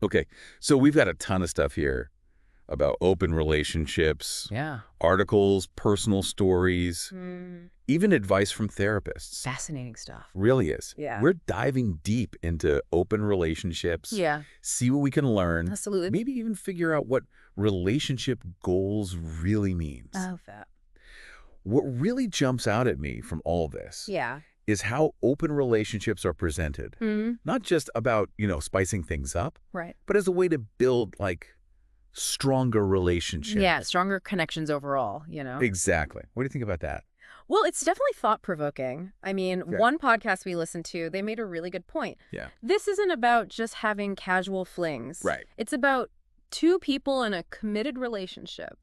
Okay, so we've got a ton of stuff here about open relationships, Yeah. articles, personal stories, even advice from therapists. Fascinating stuff. Really is. Yeah. We're diving deep into open relationships, Yeah. see what we can learn, Absolutely. maybe even figure out what relationship goals really means. Oh, that. What really jumps out at me from all this Yeah. is how open relationships are presented. Not just about, spicing things up, Right. but as a way to build, stronger relationships. Yeah, stronger connections overall, you know? Exactly. What do you think about that? Well, it's definitely thought-provoking. I mean, Yeah. one podcast we listened to, they made a really good point. Yeah. This isn't about just having casual flings. Right. It's about two people in a committed relationship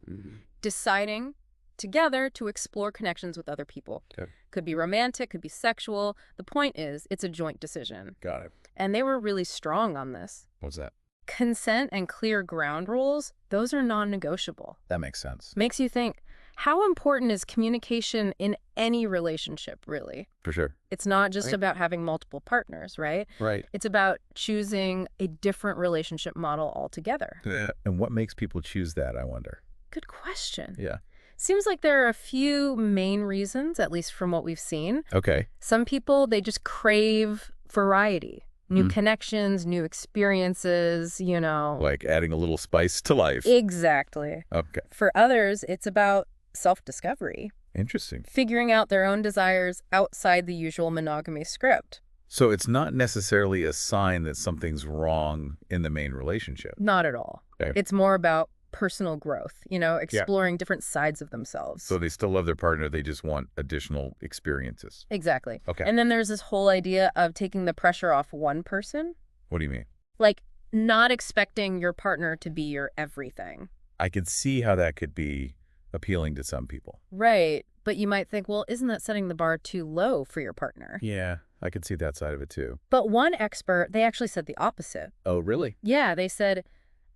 deciding together to explore connections with other people. Okay. Could be romantic, could be sexual. The point is, it's a joint decision. Got it. And they were really strong on this. What's that? Consent and clear ground rules, those are non-negotiable. That makes sense. Makes you think, how important is communication in any relationship, really? For sure. It's not just Right. about having multiple partners, right? Right. It's about choosing a different relationship model altogether. And what makes people choose that, I wonder? Good question. Yeah. Seems like there are a few main reasons, at least from what we've seen. Okay. Some people, they just crave variety. New connections, new experiences, Like adding a little spice to life. Exactly. Okay. For others, it's about self-discovery, Interesting. figuring out their own desires outside the usual monogamy script. So it's not necessarily a sign that something's wrong in the main relationship. Not at all. Okay. It's more about personal growth, exploring different sides of themselves. So they still love their partner, they just want additional experiences. Exactly. Okay. And then there's this whole idea of taking the pressure off one person, What do you mean? like not expecting your partner to be your everything. I could see how that could be appealing to some people. Right. But you might think, well, isn't that setting the bar too low for your partner? Yeah, I could see that side of it too. But one expert, they actually said the opposite. Oh, really? Yeah, they said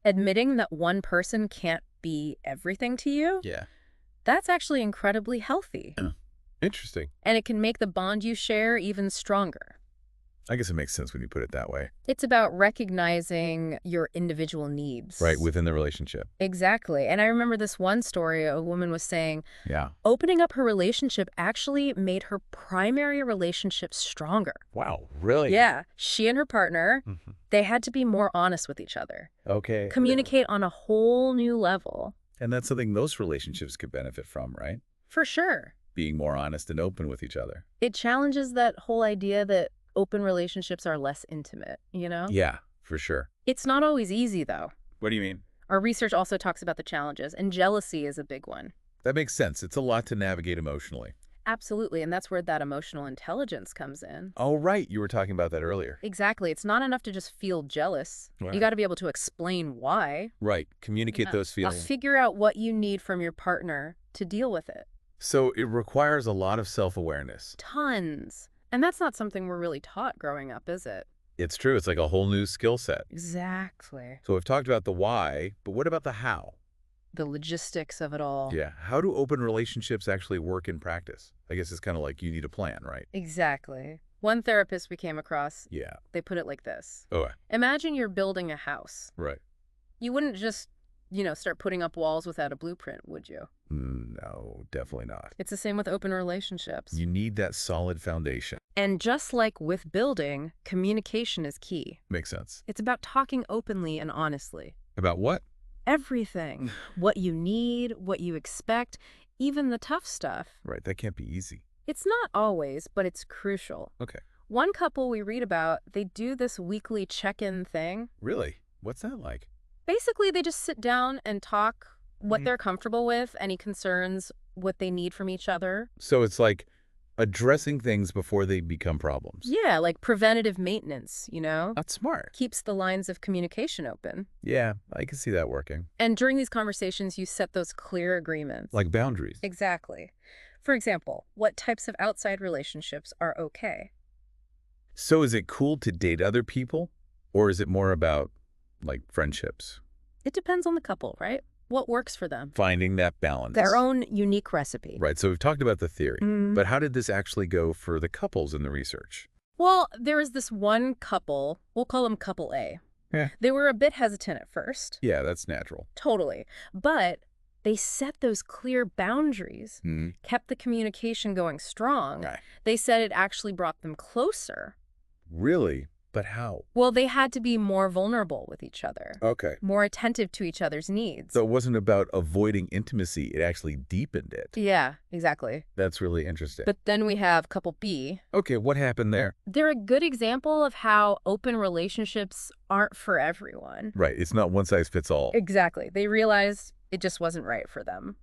admitting that one person can't be everything to you, Yeah. that's actually incredibly healthy. Interesting. And it can make the bond you share even stronger. I guess it makes sense when you put it that way. It's about recognizing your individual needs. Right, within the relationship. Exactly. And I remember this one story, a woman was saying, Yeah. opening up her relationship actually made her primary relationship stronger. Wow, really? Yeah. She and her partner, they had to be more honest with each other. Okay. Communicate on a whole new level. And that's something most relationships could benefit from, right? For sure. Being more honest and open with each other. It challenges that whole idea that open relationships are less intimate, Yeah, for sure. It's not always easy, though. What do you mean? Our research also talks about the challenges, and jealousy is a big one. That makes sense. It's a lot to navigate emotionally. Absolutely, and that's where that emotional intelligence comes in. Oh, right. You were talking about that earlier. Exactly. It's not enough to just feel jealous. Right. You got to be able to explain why. Right. Communicate those feelings. Figure out what you need from your partner to deal with it. So it requires a lot of self-awareness. Tons. And that's not something we're really taught growing up, is it? It's true. It's like a whole new skill set. Exactly. So we've talked about the why, but what about the how? The logistics of it all. Yeah. How do open relationships actually work in practice? I guess it's kind of like you need a plan, right? Exactly. One therapist we came across, Yeah. they put it like this. Oh, Imagine you're building a house. right. You wouldn't just, start putting up walls without a blueprint, would you? No, definitely not. It's the same with open relationships. You need that solid foundation. And just like with building, communication is key. Makes sense. It's about talking openly and honestly. About what? Everything. What you need, what you expect, even the tough stuff. Right. That can't be easy. It's not always, but it's crucial. Okay. One couple we read about, they do this weekly check-in thing. Really? What's that like? Basically, they just sit down and talk what they're comfortable with, any concerns, what they need from each other. So it's like addressing things before they become problems. Yeah, like preventative maintenance, That's smart. Keeps the lines of communication open. Yeah, I can see that working. And during these conversations, you set those clear agreements. Like boundaries. Exactly. For example, what types of outside relationships are okay? So is it cool to date other people? Or is it more about, like, friendships? It depends on the couple, right? What works for them? Finding that balance. Their own unique recipe. Right, so we've talked about the theory. But how did this actually go for the couples in the research? Well, there is this one couple, we'll call them couple A. Yeah. They were a bit hesitant at first. Yeah, that's natural. Totally. But they set those clear boundaries, Hmm. kept the communication going strong. Right. They said it actually brought them closer. Really? But how? Well, they had to be more vulnerable with each other, Okay. more attentive to each other's needs. So it wasn't about avoiding intimacy. It actually deepened it. Yeah, exactly. That's really interesting. But then we have couple B. Okay, what happened there? They're a good example of how open relationships aren't for everyone. Right. It's not one size fits all. Exactly. They realized it just wasn't right for them.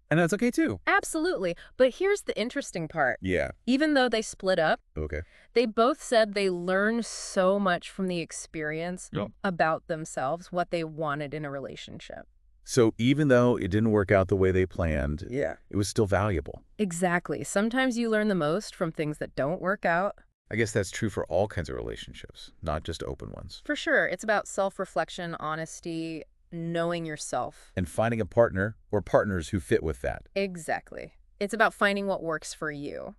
And that's okay too. Absolutely. But here's the interesting part. Yeah. Even though they split up, Okay. they both said they learned so much from the experience Yep. about themselves, what they wanted in a relationship. So even though it didn't work out the way they planned, Yeah. it was still valuable. Exactly. Sometimes you learn the most from things that don't work out. I guess that's true for all kinds of relationships, not just open ones. For sure. It's about self-reflection, honesty, knowing yourself. And finding a partner or partners who fit with that. Exactly. It's about finding what works for you.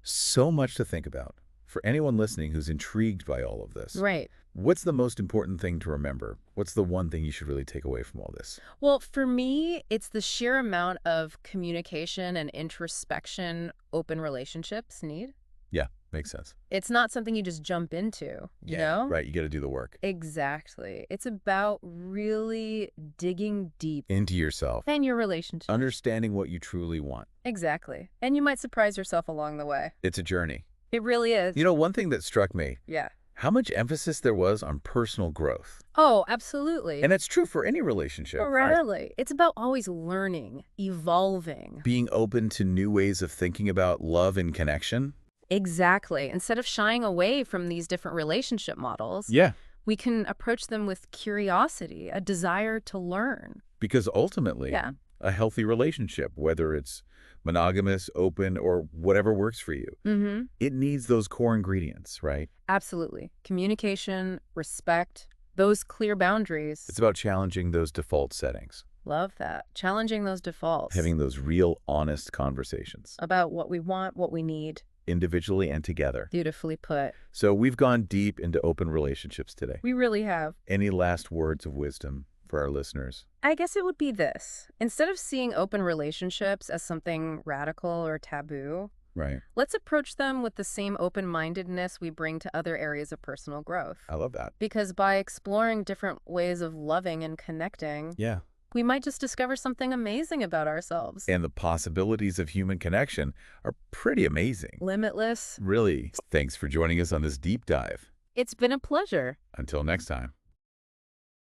So much to think about. For anyone listening who's intrigued by all of this, Right. what's the most important thing to remember? What's the one thing you should really take away from all this? Well, for me, it's the sheer amount of communication and introspection open relationships need. Yeah, makes sense. It's not something you just jump into, you know? Right, you got to do the work. Exactly. It's about really digging deep Into yourself. in your relationship. Understanding what you truly want. Exactly. And you might surprise yourself along the way. It's a journey. It really is. You know, one thing that struck me, Yeah. how much emphasis there was on personal growth. Oh, absolutely. And that's true for any relationship. Really. It's about always learning, evolving. Being open to new ways of thinking about love and connection. Exactly. Instead of shying away from these different relationship models, Yeah. we can approach them with curiosity, a desire to learn. Because ultimately, Yeah. a healthy relationship, whether it's monogamous, open, or whatever works for you, Mm-hmm. it needs those core ingredients, right? Absolutely. Communication, respect, those clear boundaries. It's about challenging those default settings, Love that. Challenging those defaults. having those real, honest conversations, About what we want, what we need. individually and together. Beautifully put. So we've gone deep into open relationships today. We really have. Any last words of wisdom for our listeners? I guess it would be this. Instead of seeing open relationships as something radical or taboo, Right. let's approach them with the same open-mindedness we bring to other areas of personal growth. I love that. Because by exploring different ways of loving and connecting, Yeah. we might just discover something amazing about ourselves. And the possibilities of human connection are pretty amazing. Limitless. Really, thanks for joining us on this deep dive. It's been a pleasure. Until next time.